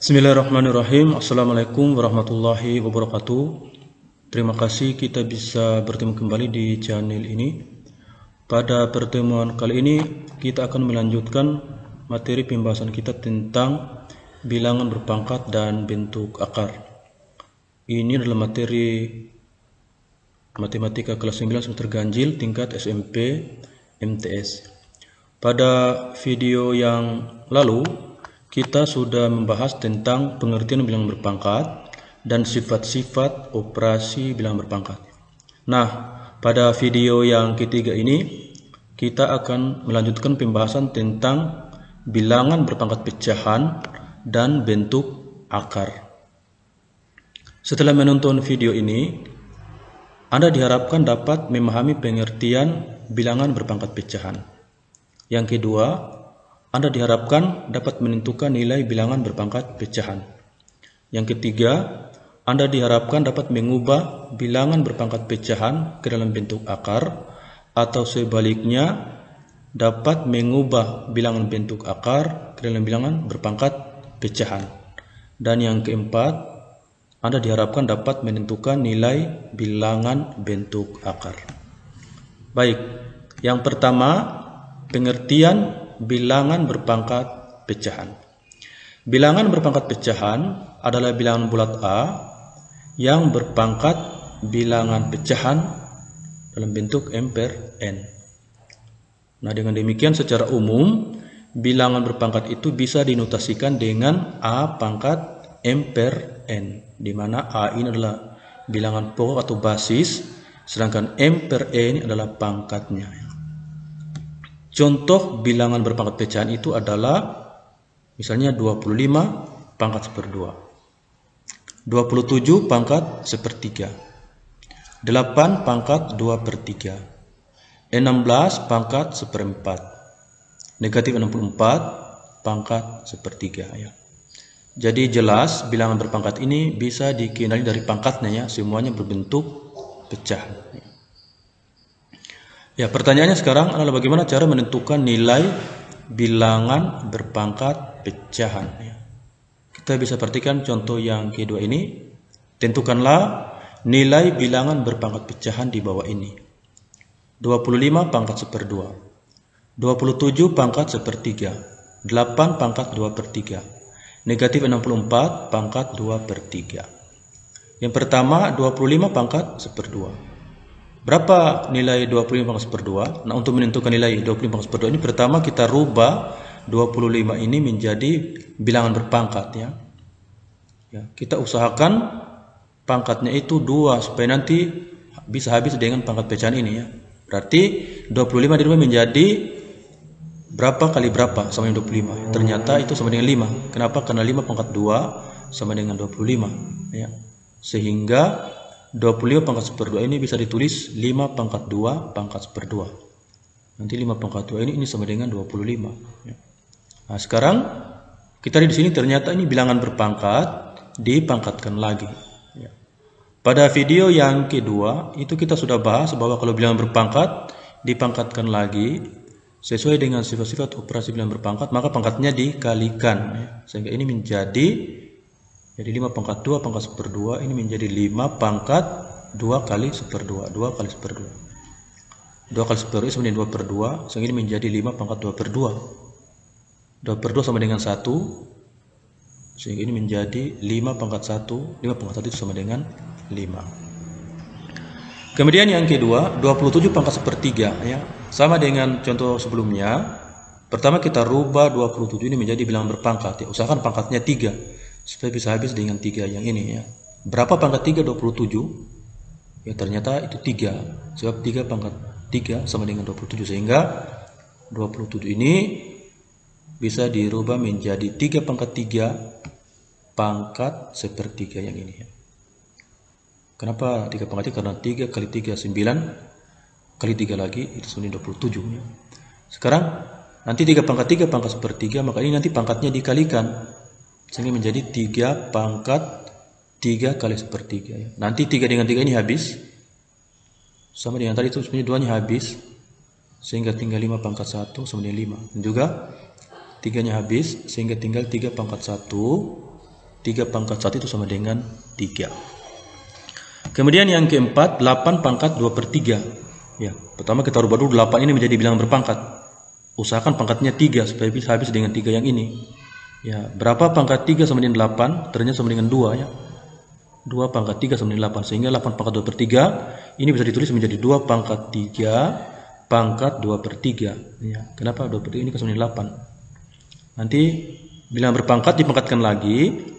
Bismillahirrahmanirrahim. Assalamualaikum warahmatullahi wabarakatuh. Terima kasih kita bisa bertemu kembali di channel ini. Pada pertemuan kali ini kita akan melanjutkan materi pembahasan kita tentang bilangan berpangkat dan bentuk akar. Ini adalah materi matematika kelas 9 semester ganjil tingkat SMP MTS. Pada video yang lalu kita sudah membahas tentang pengertian bilangan berpangkat dan sifat-sifat operasi bilangan berpangkat. Nah, pada video yang ketiga ini kita akan melanjutkan pembahasan tentang bilangan berpangkat pecahan dan bentuk akar. Setelah menonton video ini, Anda diharapkan dapat memahami pengertian bilangan berpangkat pecahan. Yang kedua, Anda diharapkan dapat menentukan nilai bilangan berpangkat pecahan. Yang ketiga, Anda diharapkan dapat mengubah bilangan berpangkat pecahan ke dalam bentuk akar, atau sebaliknya dapat mengubah bilangan bentuk akar ke dalam bilangan berpangkat pecahan. Dan yang keempat, Anda diharapkan dapat menentukan nilai bilangan bentuk akar. Baik, yang pertama, pengertian bilangan berpangkat pecahan. Bilangan berpangkat pecahan adalah bilangan bulat A yang berpangkat bilangan pecahan dalam bentuk M per N. Nah, dengan demikian secara umum bilangan berpangkat itu bisa dinotasikan dengan A pangkat M per N, di mana A ini adalah bilangan pokok atau basis, sedangkan M per N adalah pangkatnya. Contoh bilangan berpangkat pecahan itu adalah misalnya 25 pangkat seperdua, 27 pangkat sepertiga, 8 pangkat 2 per 3, 16 pangkat seperempat, negatif 64 pangkat sepertiga ya. Jadi jelas bilangan berpangkat ini bisa dikenali dari pangkatnya ya, semuanya berbentuk pecahan. Ya, pertanyaannya sekarang adalah bagaimana cara menentukan nilai bilangan berpangkat pecahan. Kita bisa perhatikan contoh yang kedua ini. Tentukanlah nilai bilangan berpangkat pecahan di bawah ini. 25 pangkat seperdua, 27 pangkat sepertiga, 8 pangkat 2 per 3, negatif 64 pangkat 2 per 3. Yang pertama 25 pangkat seperdua. Berapa nilai 25 pangkat seperdua? Nah, untuk menentukan nilai 25 pangkat seperdua ini pertama kita rubah 25 ini menjadi bilangan berpangkat ya. Kita usahakan pangkatnya itu 2 supaya nanti bisa habis dengan pangkat pecahan ini ya. Berarti 25 dirubah menjadi berapa kali berapa sama dengan 25. Ternyata itu sama dengan 5. Kenapa? Karena 5 pangkat 2 sama dengan 25 ya. Sehingga 25 pangkat seperdua ini bisa ditulis 5 pangkat 2 pangkat seperdua. Nanti 5 pangkat 2 ini sama dengan 25. Nah, sekarang kita di sini ternyata ini bilangan berpangkat dipangkatkan lagi. Pada video yang kedua itu kita sudah bahas bahwa kalau bilangan berpangkat dipangkatkan lagi sesuai dengan sifat-sifat operasi bilangan berpangkat, maka pangkatnya dikalikan sehingga ini menjadi 5 pangkat 2 pangkat seperdua ini menjadi 5 pangkat 2 kali seperdua, 2 kali seperdua. 2 kali seperdua sama dengan 2 per 2, sehingga ini menjadi 5 pangkat 2 per 2. 2 per 2 sama dengan 1, sehingga ini menjadi 5 pangkat 1, 5 pangkat 1 itu sama dengan 5. Kemudian yang kedua, 27 pangkat sepertiga ya. Sama dengan contoh sebelumnya. Pertama kita rubah 27 ini menjadi bilangan berpangkat ya. Usahakan pangkatnya 3. Supaya bisa habis dengan 3 yang ini ya. Berapa pangkat 3 27? Ya ternyata itu 3. Sebab 3 pangkat 3 sama dengan 27, sehingga 27 ini bisa dirubah menjadi 3 pangkat 3 pangkat sepertiga yang ini ya. Kenapa 3 pangkat 3? Karena 3 kali 3 9 kali 3 lagi itu sama dengan 27 ya. Sekarang nanti 3 pangkat 3 pangkat sepertiga, maka ini nanti pangkatnya dikalikan sehingga menjadi 3 pangkat 3 kali sepertiga ya. Nanti 3 dengan 3 ini habis sama dengan tadi itu sebenarnya 2 nya habis, sehingga tinggal 5 pangkat 1 sama dengan 5. Dan juga 3 nya habis sehingga tinggal 3 pangkat 1 3 pangkat 1 itu sama dengan 3. Kemudian yang keempat, 8 pangkat 2 per 3. Ya, pertama kita rubah dulu 8 ini menjadi bilangan berpangkat. Usahakan pangkatnya 3 supaya bisa habis dengan 3 yang ini. Ya, berapa pangkat 3 sama dengan 8? Ternyata sama dengan 2 ya. 2 pangkat 3 sama dengan 8. Sehingga 8 pangkat 2 per 3 ini bisa ditulis menjadi 2 pangkat 3 pangkat 2 per 3. Ya, kenapa 2 per 3 ini sama dengan 8? Nanti bilangan berpangkat dipangkatkan lagi.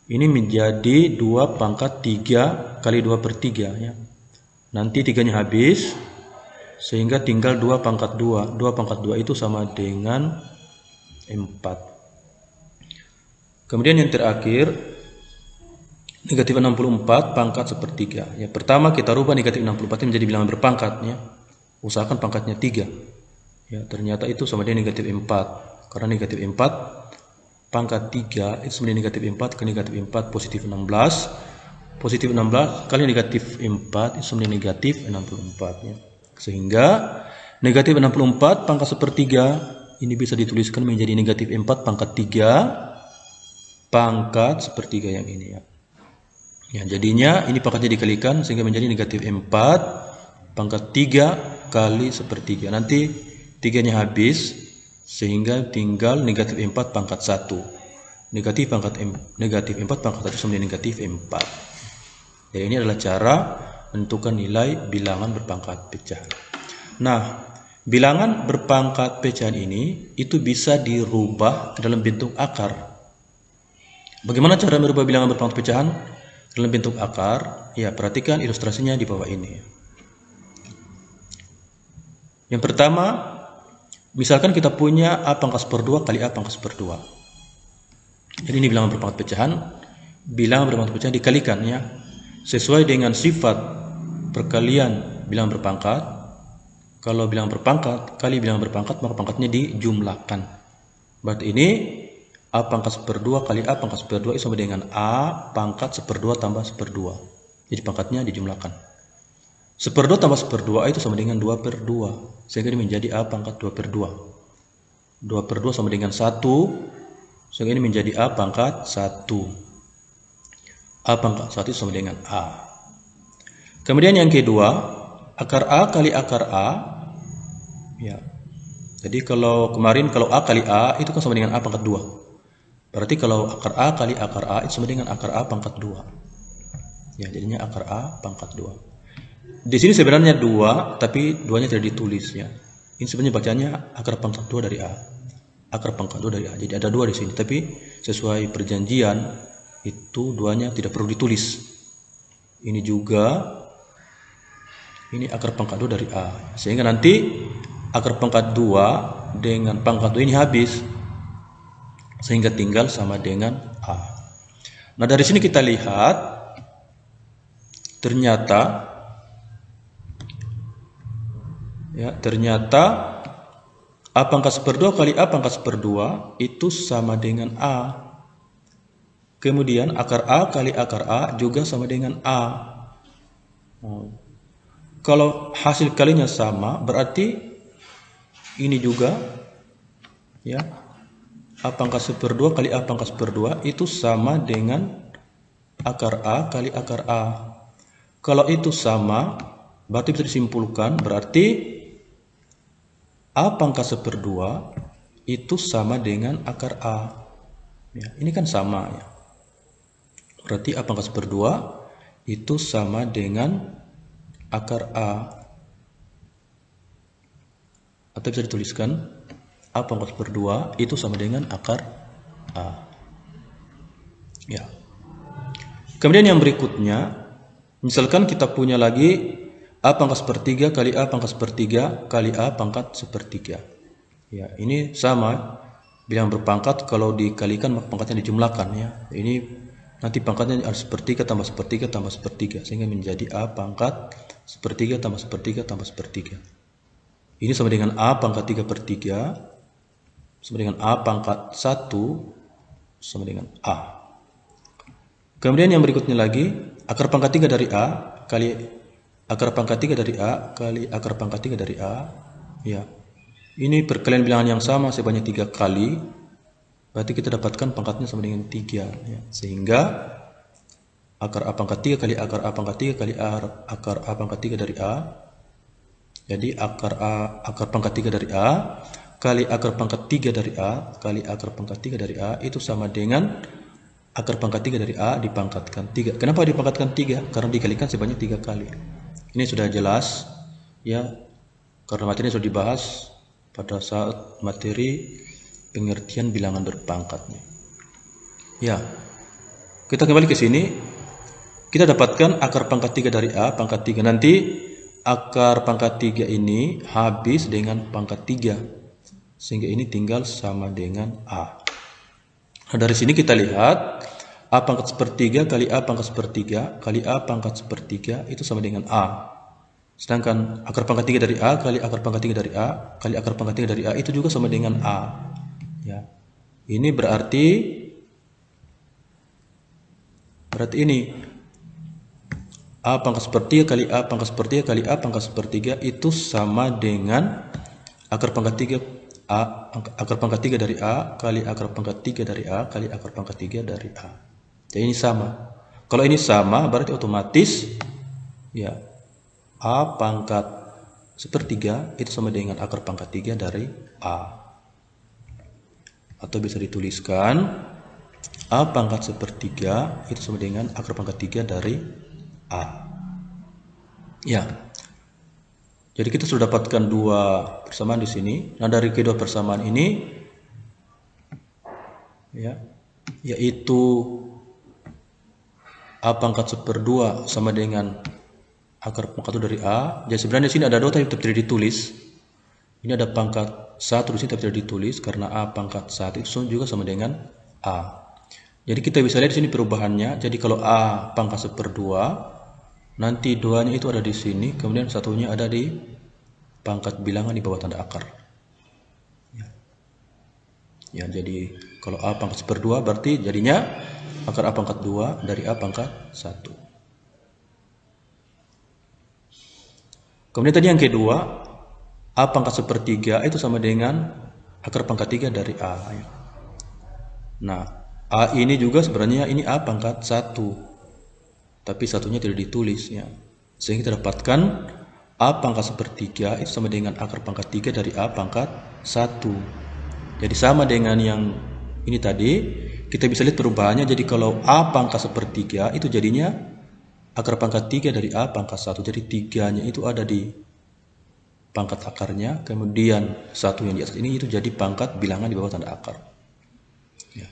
Ini menjadi 2 pangkat 3 kali 2 per 3 ya. Nanti 3-nya habis sehingga tinggal 2 pangkat 2. 2 pangkat 2 itu sama dengan 4. Kemudian yang terakhir, negatif 64 pangkat sepertiga. Ya, pertama kita rubah negatif 64 menjadi bilangan berpangkat ya. Usahakan pangkatnya 3. Ya, ternyata itu sama dengan negatif 4. Karena negatif 4 pangkat 3 itu sama dengan negatif 4 ke negatif 4 positif 16. Positif 16 kali negatif 4 itu sama dengan negatif 64 ya. Sehingga negatif 64 pangkat sepertiga ini bisa dituliskan menjadi negatif 4 pangkat 3 pangkat sepertiga yang ini ya. Ya, jadinya ini pangkatnya dikalikan sehingga menjadi negatif 4 pangkat 3 kali sepertiga. Nanti 3-nya habis sehingga tinggal negatif 4 pangkat 1. Negatif 4 pangkat 1 sama dengan negatif 4. Jadi ini adalah cara menentukan nilai bilangan berpangkat pecahan. Nah, bilangan berpangkat pecahan ini itu bisa dirubah ke dalam bentuk akar. Bagaimana cara merubah bilangan berpangkat pecahan dalam bentuk akar? Ya, perhatikan ilustrasinya di bawah ini. Yang pertama, misalkan kita punya A pangkat seperdua kali A pangkat seperdua. Jadi ini bilangan berpangkat pecahan. Bilangan berpangkat pecahan dikalikan ya. Sesuai dengan sifat perkalian bilangan berpangkat. Kalau bilangan berpangkat kali bilangan berpangkat, maka pangkatnya dijumlahkan. Berarti ini A pangkat seperdua kali A pangkat seperdua itu sama dengan A pangkat seperdua tambah seperdua. Jadi pangkatnya dijumlahkan. Seperdua tambah seperdua itu sama dengan 2 per 2. Sehingga ini menjadi A pangkat 2 per 2. 2 per 2 sama dengan 1. Sehingga ini menjadi A pangkat 1. A pangkat 1 itu sama dengan A. Kemudian yang kedua, akar A kali akar A. Ya. Jadi kalau kemarin kalau A kali A itu kan sama dengan A pangkat 2. Berarti kalau akar A kali akar A itu sama dengan akar A pangkat 2. Ya, jadinya akar A pangkat 2. Di sini sebenarnya 2, tapi 2-nya tidak ditulis ya. Ini sebenarnya bacanya akar pangkat 2 dari A. Akar pangkat 2 dari A. Jadi ada 2 di sini, tapi sesuai perjanjian itu 2-nya tidak perlu ditulis. Ini juga ini akar pangkat 2 dari A. Sehingga nanti akar pangkat 2 dengan pangkat 2 ini habis. Sehingga tinggal sama dengan A. Nah, dari sini kita lihat ternyata A pangkat seperdua kali A pangkat seperdua itu sama dengan A. Kemudian akar A kali akar A juga sama dengan A. Kalau hasil kalinya sama, berarti ini juga ya, A pangkat seperdua kali A pangkat seperdua itu sama dengan akar A kali akar A. Kalau itu sama, berarti bisa disimpulkan berarti A pangkat seperdua itu sama dengan akar A. Ya, ini kan sama ya. Berarti A pangkat seperdua itu sama dengan akar A. Atau bisa dituliskan A pangkat seperdua itu sama dengan akar A. Ya. Kemudian yang berikutnya, misalkan kita punya lagi A pangkat sepertiga kali A pangkat sepertiga kali A pangkat sepertiga. Ya, ini sama. Bilangan berpangkat kalau dikalikan maka pangkatnya dijumlahkan ya. Ini nanti pangkatnya harus sepertiga tambah sepertiga tambah sepertiga sehingga menjadi A pangkat sepertiga tambah sepertiga tambah sepertiga. Ini sama dengan A pangkat 3 per 3 sama dengan A pangkat 1 sama dengan A. Kemudian yang berikutnya lagi, akar pangkat 3 dari A kali akar pangkat 3 dari A kali akar pangkat 3 dari A. Ya. Ini perkalian bilangan yang sama sebanyak 3 kali. berarti kita dapatkan pangkatnya sama dengan 3 ya. Sehingga akar A pangkat 3 kali akar A pangkat 3 kali akar A pangkat 3 dari A. Jadi akar pangkat 3 dari A kali akar pangkat 3 dari A kali akar pangkat 3 dari A itu sama dengan akar pangkat 3 dari A dipangkatkan 3. Kenapa dipangkatkan 3? Karena dikalikan sebanyak 3 kali. Ini sudah jelas ya, karena materi sudah dibahas pada saat materi pengertian bilangan berpangkatnya. Ya, kita kembali ke sini. Kita dapatkan akar pangkat 3 dari A pangkat 3. Nanti akar pangkat 3 ini habis dengan pangkat 3. Sehingga ini tinggal sama dengan A. Nah, dari sini kita lihat A pangkat sepertiga kali A pangkat sepertiga kali A pangkat sepertiga itu sama dengan A. Sedangkan akar pangkat 3 dari A kali akar pangkat 3 dari A kali akar pangkat 3 dari A itu juga sama dengan A. Ya. Ini berarti ini A pangkat sepertiga kali A pangkat sepertiga kali A pangkat sepertiga itu sama dengan akar pangkat 3 akar pangkat 3 dari A kali akar pangkat 3 dari A kali akar pangkat 3 dari A. Jadi ini sama. Kalau ini sama berarti otomatis ya A pangkat sepertiga itu sama dengan akar pangkat 3 dari A. Atau bisa dituliskan A pangkat sepertiga itu sama dengan akar pangkat 3 dari A. Ya. Jadi kita sudah dapatkan 2 persamaan di sini. Nah, dari kedua persamaan ini ya, yaitu A pangkat 1/2 sama dengan akar pangkat 2 dari A. Jadi sebenarnya di sini ada 2 tapi tidak ditulis. Ini ada pangkat 1 di sini tapi tidak ditulis karena A pangkat 1 itu juga sama dengan A. Jadi kita bisa lihat di sini perubahannya. Jadi kalau A pangkat 1/2, nanti 2-nya itu ada di sini, kemudian satunya ada di pangkat bilangan di bawah tanda akar. Ya, jadi kalau A pangkat 1/2 berarti jadinya akar A pangkat 2 dari A pangkat 1. Kemudian tadi yang kedua, A pangkat 1/3 itu sama dengan akar pangkat 3 dari A. Nah, A ini juga sebenarnya ini A pangkat 1. Tapi satunya tidak ditulis ya. Sehingga kita dapatkan A pangkat 1/3 itu sama dengan akar pangkat 3 dari A pangkat 1. Jadi sama dengan yang ini tadi, kita bisa lihat perubahannya. Jadi kalau A pangkat 1/3 itu jadinya akar pangkat 3 dari A pangkat 1. Jadi 3-nya itu ada di pangkat akarnya, kemudian satu yang di atas ini itu jadi pangkat bilangan di bawah tanda akar. Ya.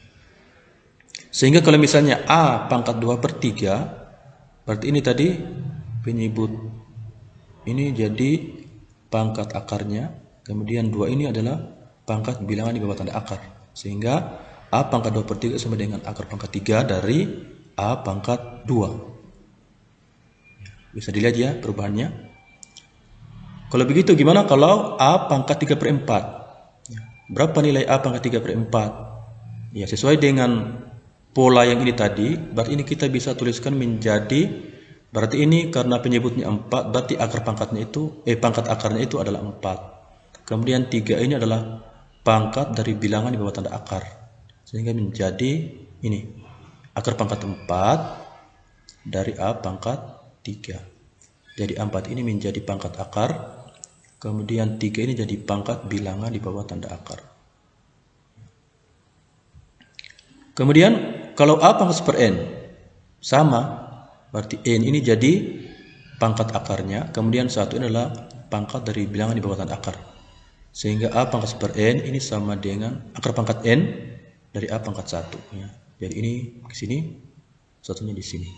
Sehingga kalau misalnya A pangkat 2/3, berarti ini tadi penyebut ini jadi pangkat akarnya, kemudian 2 ini adalah pangkat bilangan di bawah tanda akar. Sehingga A pangkat 2/3 sama dengan akar pangkat 3 dari A pangkat 2. Bisa dilihat ya perubahannya. Kalau begitu gimana kalau A pangkat 3/4? Berapa nilai A pangkat 3/4? Ya, sesuai dengan pola yang ini tadi, berarti ini kita bisa tuliskan menjadi, berarti ini karena penyebutnya 4, berarti akar pangkatnya itu, pangkat akarnya itu adalah 4. Kemudian 3 ini adalah pangkat dari bilangan di bawah tanda akar. Sehingga menjadi ini, akar pangkat 4 dari A pangkat 3. Jadi 4 ini menjadi pangkat akar, kemudian 3 ini jadi pangkat bilangan di bawah tanda akar. Kemudian kalau A pangkat 1/n sama, berarti n ini jadi pangkat akarnya, kemudian 1 ini adalah pangkat dari bilangan di bawah tanda akar. Sehingga A pangkat 1/n ini sama dengan akar pangkat n dari A pangkat 1. Ya. Jadi ini ke sini, satunya di sini.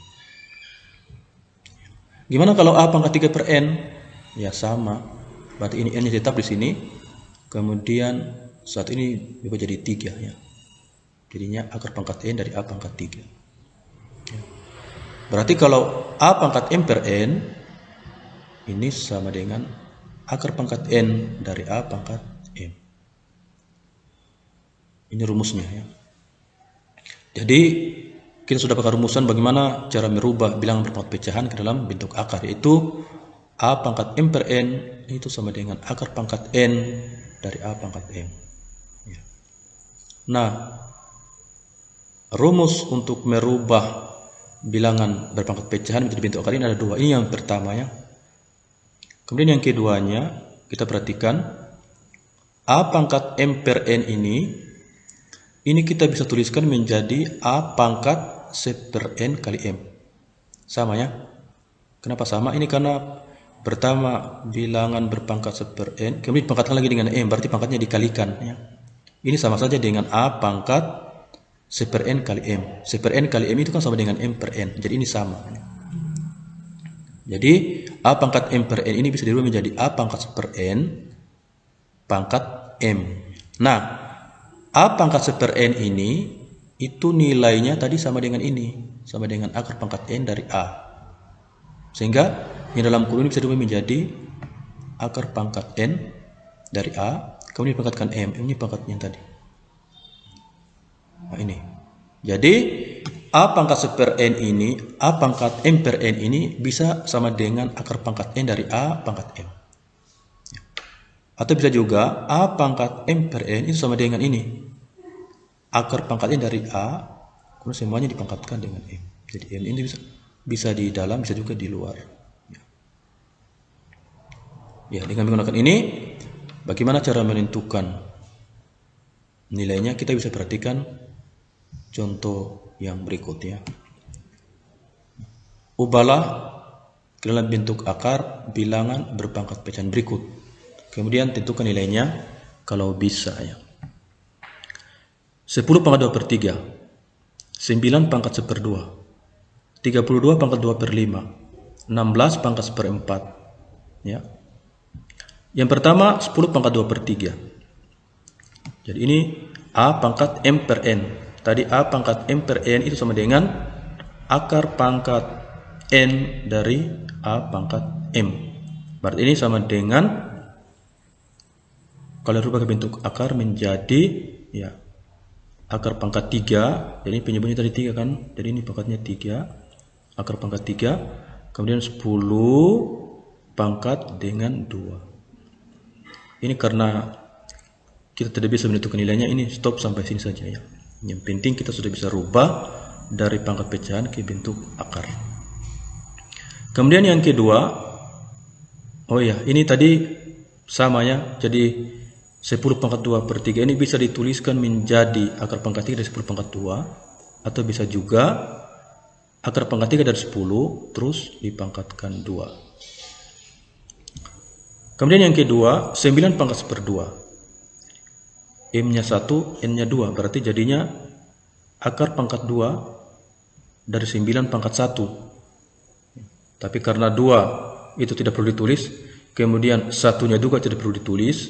Gimana kalau A pangkat 3/n? Ya sama, berarti ini n-nya tetap di sini, kemudian 1 ini berubah jadi 3 ya. Jadinya akar pangkat n dari A pangkat 3. Berarti kalau A pangkat m/n ini sama dengan akar pangkat n dari A pangkat m. Ini rumusnya ya. Jadi kita sudah pakai rumusan bagaimana cara merubah bilangan berpangkat pecahan ke dalam bentuk akar, yaitu A pangkat m/n itu sama dengan akar pangkat n dari A pangkat m. Nah, rumus untuk merubah bilangan berpangkat pecahan menjadi bentuk akar ini ada dua. Ini yang pertama ya. Kemudian yang keduanya kita perhatikan A pangkat M per N ini kita bisa tuliskan menjadi A pangkat C per N kali M. Sama ya. Kenapa sama? Ini karena pertama bilangan berpangkat C per N, kemudian dipangkatkan lagi dengan M, berarti pangkatnya dikalikan ya. Ini sama saja dengan A pangkat C per N kali M. C per N kali M itu kan sama dengan M per N. Jadi ini sama. Jadi A pangkat M per N ini bisa dirubah menjadi A pangkat C per N pangkat M. Nah, A pangkat C per N ini itu nilainya tadi sama dengan ini. Sama dengan akar pangkat N dari A. Sehingga yang dalam kurung ini bisa dirubah menjadi akar pangkat N dari A. Kemudian dipangkatkan M. Ini pangkatnya tadi. Nah ini. Jadi A pangkat C per N ini, A pangkat M per N ini bisa sama dengan akar pangkat N dari A pangkat M. Atau bisa juga A pangkat M per N itu sama dengan ini. Akar pangkat N dari A, kemudian semuanya dipangkatkan dengan M. Jadi M ini bisa di dalam, bisa juga di luar. Ya, dengan menggunakan ini, bagaimana cara menentukan nilainya? Kita bisa perhatikan contoh yang berikut ya. Ubahlah ke dalam bentuk akar bilangan berpangkat pecahan berikut. Kemudian tentukan nilainya kalau bisa ya. 10 pangkat 2 per 3, 9 pangkat 1 per 2, 32 pangkat 2 per 5, 16 pangkat 1 per 4 ya. Yang pertama 10 pangkat 2 per 3. Jadi ini A pangkat M per N. Tadi A pangkat M per N itu sama dengan akar pangkat N dari A pangkat M. Berarti ini sama dengan, kalau rubah ke bentuk akar menjadi ya akar pangkat 3. Jadi penyebutnya tadi 3 kan. Jadi ini pangkatnya 3. Akar pangkat 3. Kemudian 10 pangkat dengan 2. Ini karena kita tidak bisa menentukan nilainya, ini stop sampai sini saja ya. Yang penting kita sudah bisa rubah dari pangkat pecahan ke bentuk akar. Kemudian yang kedua, oh ya, ini tadi sama ya. Jadi 10 pangkat 2 per 3 ini bisa dituliskan menjadi akar pangkat 3 dari 10 pangkat 2. Atau bisa juga akar pangkat 3 dari 10 terus dipangkatkan 2. Kemudian yang kedua, 9 pangkat 1 per 2. M-nya 1, N-nya 2. Berarti jadinya akar pangkat 2 dari 9 pangkat 1. Tapi karena 2 itu tidak perlu ditulis, kemudian 1-nya juga tidak perlu ditulis,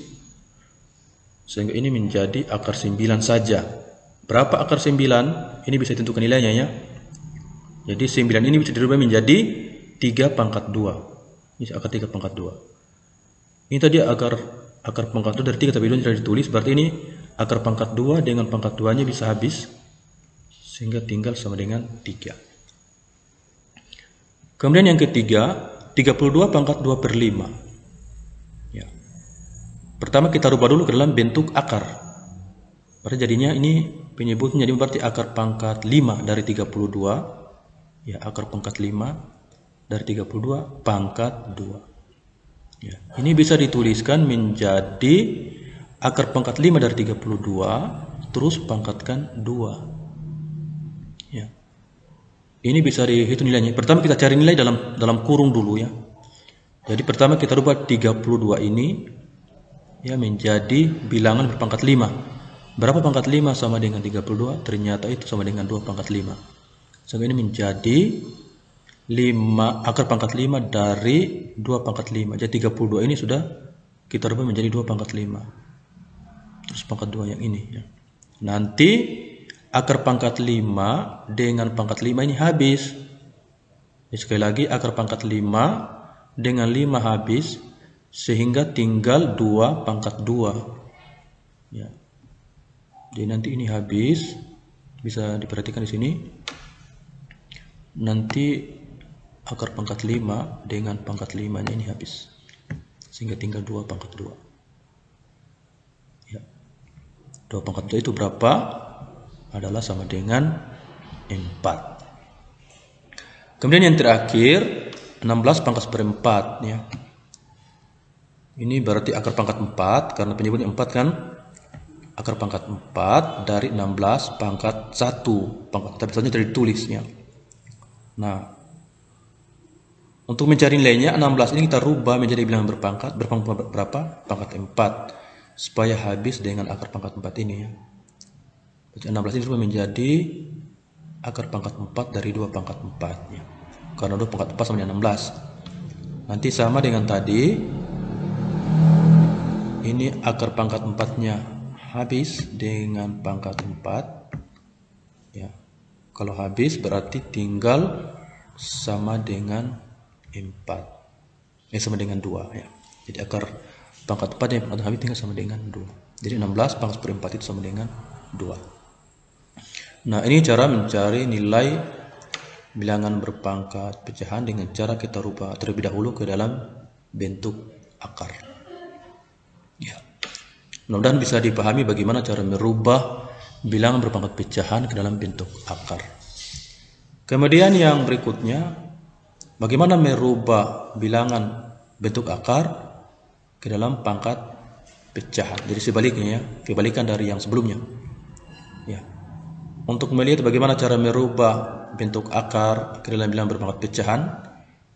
sehingga ini menjadi akar 9 saja. Berapa akar 9? Ini bisa ditentukan nilainya ya. Jadi 9 ini bisa dirubah menjadi 3 pangkat 2. Ini akar 3 pangkat 2. Ini tadi akar pangkat 2 dari 3 tapi 2 tidak ditulis. Berarti ini akar pangkat 2 dengan pangkat 2-nya bisa habis, sehingga tinggal sama dengan 3. Kemudian yang ketiga, 32 pangkat 2 per 5 ya. Pertama kita rubah dulu ke dalam bentuk akar. Berarti jadinya ini penyebutnya jadi berarti akar pangkat 5 dari 32 ya. Akar pangkat 5 dari 32 pangkat 2 ya. Ini bisa dituliskan menjadi akar pangkat 5 dari 32 terus pangkatkan 2 ya. Ini bisa dihitung nilainya. Pertama kita cari nilai dalam kurung dulu ya. Jadi pertama kita rubah 32 ini ya menjadi bilangan berpangkat 5. Berapa pangkat 5 sama dengan 32? Ternyata itu sama dengan 2 pangkat 5. Sehingga ini menjadi 5 akar pangkat 5 dari 2 pangkat 5. Jadi 32 ini sudah kita rubah menjadi 2 pangkat 5. Terus pangkat 2 yang ini ya. Nanti akar pangkat 5 dengan pangkat 5 ini habis. Jadi sekali lagi akar pangkat 5 dengan 5 habis, sehingga tinggal 2 pangkat 2 ya. Jadi nanti ini habis, bisa diperhatikan di sini. Nanti akar pangkat 5 dengan pangkat 5-nya ini habis, sehingga tinggal 2 pangkat 2 ya. 2 pangkat 2 itu berapa? adalah sama dengan 4. Kemudian yang terakhir 16 pangkat seperempat ya. Ini berarti akar pangkat 4 karena penyebutnya 4 kan. Akar pangkat 4 dari 16 pangkat 1. Pangkat tapi saja dari tulisnya. Nah, untuk mencari nilainya 16 ini kita rubah menjadi bilangan berpangkat berapa? Pangkat 4 supaya habis dengan akar pangkat 4 ini ya. 16 ini rubah menjadi akar pangkat 4 dari 2 pangkat 4 ya. Karena 2 pangkat 4 sama dengan 16. Nanti sama dengan tadi. Ini akar pangkat 4-nya habis dengan pangkat 4 ya. Kalau habis berarti tinggal sama dengan 4 sama dengan 2 ya. Jadi akar pangkat 4 yang pangkat habis tinggal sama dengan 2. Jadi 16 pangkat seperempat itu sama dengan 2. Nah, ini cara mencari nilai bilangan berpangkat pecahan dengan cara kita rubah terlebih dahulu ke dalam bentuk akar ya. Mudah-mudahan bisa dipahami bagaimana cara merubah bilangan berpangkat pecahan ke dalam bentuk akar. Kemudian yang berikutnya, bagaimana merubah bilangan bentuk akar ke dalam pangkat pecahan. Jadi sebaliknya ya, kebalikan dari yang sebelumnya. Ya. Untuk melihat bagaimana cara merubah bentuk akar ke dalam bilangan berpangkat pecahan,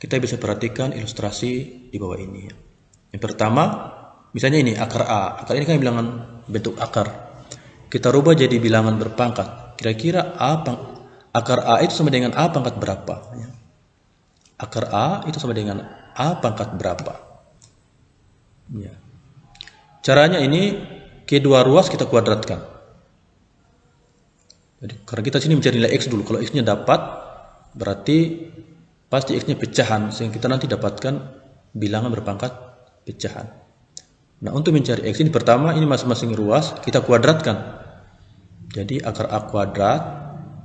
kita bisa perhatikan ilustrasi di bawah ini. Yang pertama, misalnya ini akar A. Akar ini kan bilangan bentuk akar. Kita rubah jadi bilangan berpangkat. Kira-kira akar A itu sama dengan A pangkat berapa? Akar A itu sama dengan A pangkat berapa? Ya. Caranya ini kedua ruas kita kuadratkan. Jadi, karena kita sini mencari nilai X dulu. Kalau X-nya dapat, berarti pasti X-nya pecahan. Sehingga kita nanti dapatkan bilangan berpangkat pecahan. Nah, untuk mencari X ini pertama, ini masing-masing ruas kita kuadratkan. Jadi akar A kuadrat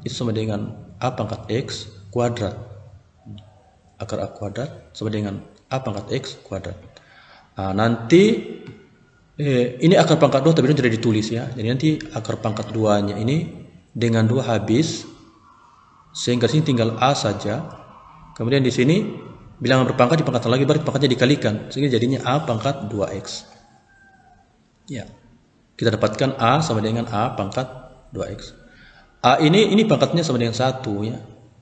itu sama dengan A pangkat X kuadrat. Akar A kuadrat sama dengan A pangkat X kuadrat. Nah, nanti ini akar pangkat 2 tapi ini tidak ditulis ya. Jadi nanti akar pangkat 2-nya ini dengan 2 habis. Sehingga sini tinggal A saja. Kemudian di sini bilangan berpangkat dipangkatkan lagi, berarti pangkatnya dikalikan. Sehingga jadinya A pangkat 2X. Ya, kita dapatkan A sama dengan A pangkat 2X. A ini pangkatnya sama dengan 1 ya.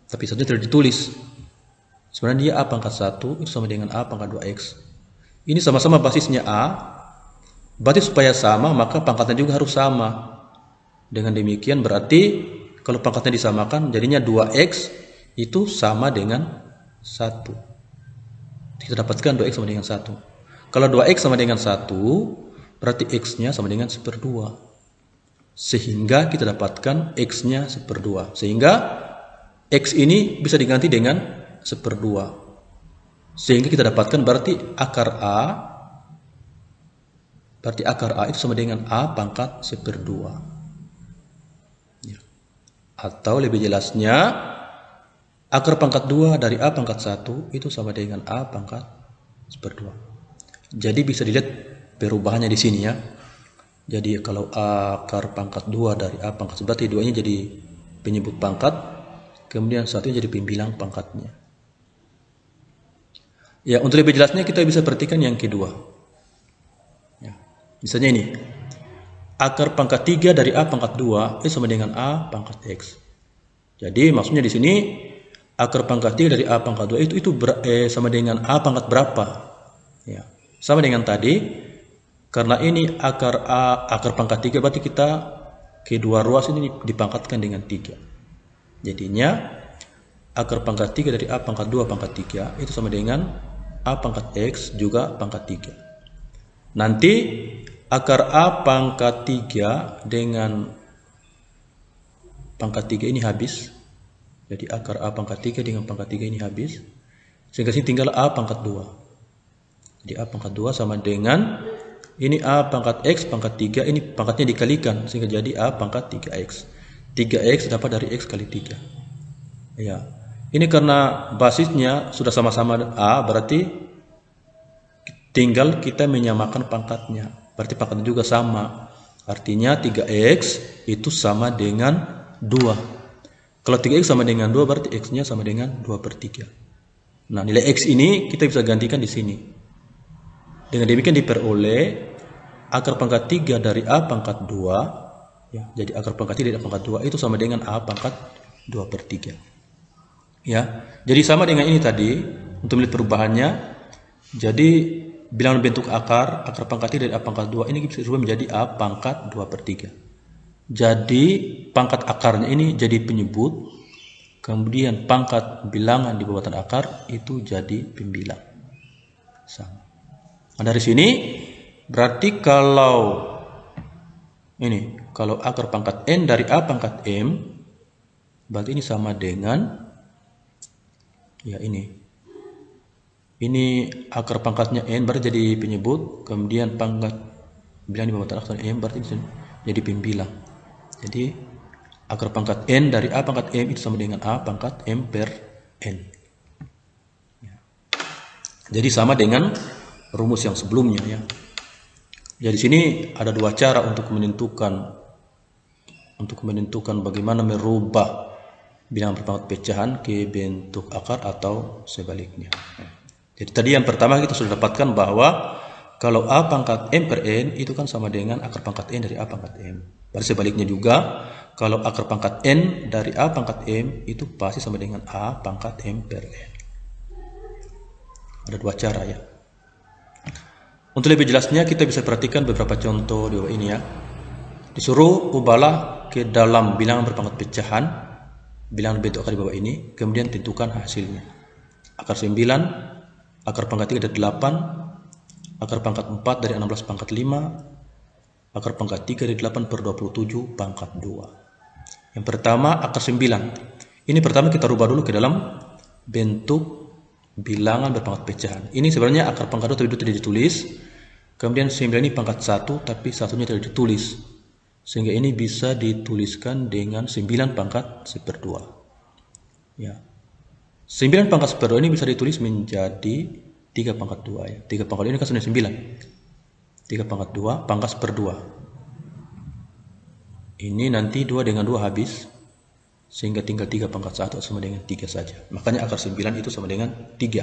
Tapi saja tidak ditulis. Sebenarnya dia A pangkat 1 itu sama dengan A pangkat 2X. Ini sama-sama basisnya A. Berarti supaya sama maka pangkatnya juga harus sama. Dengan demikian berarti kalau pangkatnya disamakan jadinya 2X itu sama dengan 1. Kita dapatkan 2X sama dengan 1. Kalau 2X sama dengan 1 berarti X-nya sama dengan 1/2. Sehingga kita dapatkan X-nya 1/2. Sehingga X ini bisa diganti dengan 1/2. Sehingga kita dapatkan berarti akar A itu sama dengan A pangkat 1/2. Ya. Atau lebih jelasnya, akar pangkat 2 dari A pangkat 1 itu sama dengan A pangkat 1/2. Jadi bisa dilihat perubahannya di sini ya. Jadi kalau akar pangkat 2 dari A pangkat 1 berarti 2-nya jadi penyebut pangkat, kemudian 1-nya jadi pembilang pangkatnya. Ya, untuk lebih jelasnya kita bisa perhatikan yang kedua. Ya. Misalnya ini. Akar pangkat 3 dari A pangkat 2 itu sama dengan A pangkat X. Jadi maksudnya di sini akar pangkat 3 dari A pangkat 2 itu sama dengan A pangkat berapa? Ya. Sama dengan tadi. Karena ini akar pangkat 3 berarti kita kedua ruas ini dipangkatkan dengan 3. Jadinya akar pangkat 3 dari A pangkat 2 pangkat 3 itu sama dengan A pangkat X juga pangkat 3. Nanti akar A pangkat 3 dengan pangkat 3 ini habis. Jadi akar A pangkat 3 dengan pangkat 3 ini habis. Sehingga sini tinggal A pangkat 2. Jadi A pangkat 2 sama dengan ini A pangkat X pangkat 3, ini pangkatnya dikalikan sehingga jadi A pangkat 3X. 3X dapat dari X kali 3. Ya. Ini karena basisnya sudah sama-sama A, berarti tinggal kita menyamakan pangkatnya. Berarti pangkatnya juga sama. Artinya 3X itu sama dengan 2. Kalau 3x sama dengan 2 berarti x-nya sama dengan 2/3. Nah, nilai x ini kita bisa gantikan di sini. Dengan demikian diperoleh akar pangkat 3 dari A pangkat 2. Ya, jadi akar pangkat 3 dari A pangkat 2 itu sama dengan A pangkat 2/3. Ya, jadi sama dengan ini tadi untuk melihat perubahannya. Jadi bilangan bentuk akar pangkat 3 dari A pangkat 2 ini bisa dirubah menjadi A pangkat 2/3. Jadi pangkat akarnya ini jadi penyebut, kemudian pangkat bilangan di bawah tanda akar itu jadi pembilang. Sama. Nah, dari sini berarti kalau akar pangkat n dari A pangkat m, berarti ini sama dengan ya ini akar pangkatnya n berarti jadi penyebut, kemudian pangkat bilangan di bawah tanda akar m berarti jadi pembilang. Jadi akar pangkat n dari A pangkat m itu sama dengan A pangkat m per n. Ya. Jadi sama dengan rumus yang sebelumnya ya. Jadi sini ada dua cara untuk menentukan bagaimana merubah bilangan berpangkat pecahan ke bentuk akar atau sebaliknya. Jadi tadi yang pertama kita sudah dapatkan bahwa kalau A pangkat m per n itu kan sama dengan akar pangkat n dari A pangkat m. Berarti sebaliknya juga, kalau akar pangkat n dari A pangkat m itu pasti sama dengan A pangkat m per n. Ada dua cara ya. Untuk lebih jelasnya kita bisa perhatikan beberapa contoh di bawah ini ya. Disuruh ubahlah ke dalam bilangan berpangkat pecahan, bilangan bentuk akar di bawah ini, kemudian tentukan hasilnya. Akar 9, akar pangkat 3 dari 8, akar pangkat 4 dari 16 pangkat 5, akar pangkat 3 dari 8 per 27 pangkat 2. Yang pertama akar 9. Ini pertama kita rubah dulu ke dalam bentuk bilangan berpangkat pecahan. Ini sebenarnya akar pangkat 2 tapi 2 tidak ditulis. Kemudian 9 ini pangkat 1 tapi satunya tidak ditulis. Sehingga ini bisa dituliskan dengan 9 pangkat 1/2. Ya. 9 pangkat 1/2 ini bisa ditulis menjadi 3 pangkat 2 ya. 3 pangkat 2 ini kan sudah 9. 3 pangkat 2 pangkat 1/2. Ini nanti 2 dengan 2 habis, sehingga tinggal 3 pangkat 1 sama dengan 3 saja. Makanya akar 9 itu sama dengan 3.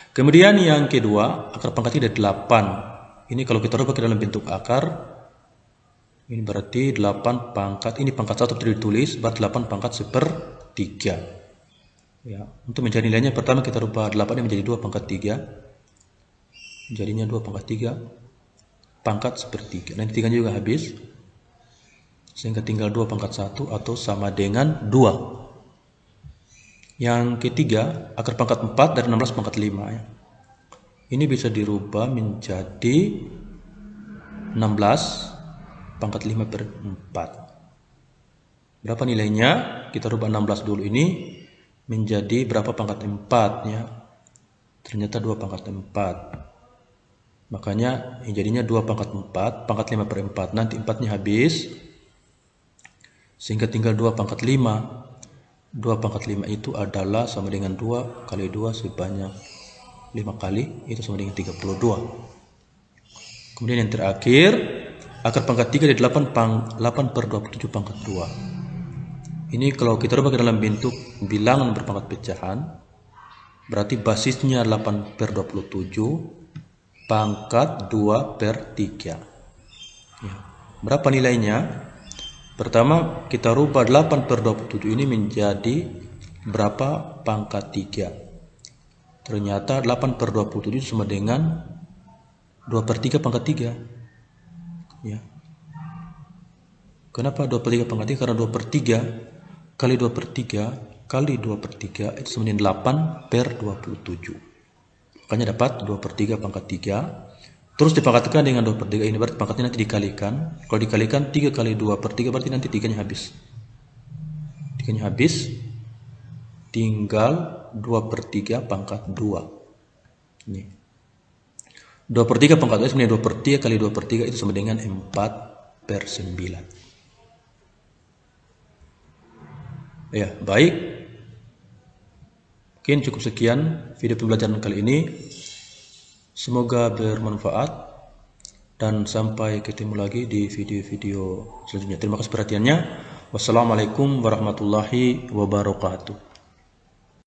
Kemudian yang kedua, akar pangkat 3 dari 8. Ini kalau kita rubah ke dalam bentuk akar, ini berarti 8 pangkat, ini pangkat 1 tidak ditulis, berarti 8 pangkat 1/3. Ya, untuk mencari nilainya pertama kita rubah 8 ini menjadi 2 pangkat 3. Jadinya 2 pangkat 3 pangkat 1/3. Nanti 3 juga habis, sehingga tinggal 2 pangkat 1 atau sama dengan 2. Yang ketiga, akar pangkat 4 dari 16 pangkat 5 ya. Ini bisa dirubah menjadi 16 pangkat 5/4. Berapa nilainya? Kita rubah 16 dulu ini menjadi berapa pangkat 4 ya. Ternyata 2 pangkat 4. Makanya jadinya 2 pangkat 4, pangkat 5/4. Nanti 4-nya habis, sehingga tinggal 2 pangkat 5. 2 pangkat 5 itu adalah sama dengan 2 kali 2 sebanyak 5 kali, itu sama dengan 32. Kemudian yang terakhir, akar pangkat 3 dari 8/27 pangkat 2. Ini kalau kita rubah ke dalam bentuk bilangan berpangkat pecahan, berarti basisnya 8/27 pangkat 2/3. Ya. Berapa nilainya? Pertama kita rubah 8/27 ini menjadi berapa pangkat 3. Ternyata 8/27 sama dengan 2/3 pangkat 3. Ya. Kenapa 2/3 pangkat 3? Karena 2/3 kali 2/3 kali 2/3 itu sama dengan 8/27. Makanya dapat 2/3 pangkat 3. Terus dipangkatkan dengan 2/3 ini, berarti pangkatnya nanti dikalikan. Kalau dikalikan 3 kali 2/3 berarti nanti 3-nya habis. 3-nya habis, tinggal 2/3 pangkat 2. Ini 2/3 pangkat 2 sebenarnya 2/3 kali 2/3 itu sama dengan 4/9. Ya, baik. Mungkin cukup sekian video pembelajaran kali ini. Semoga bermanfaat dan sampai ketemu lagi di video-video selanjutnya. Terima kasih perhatiannya. Wassalamualaikum warahmatullahi wabarakatuh.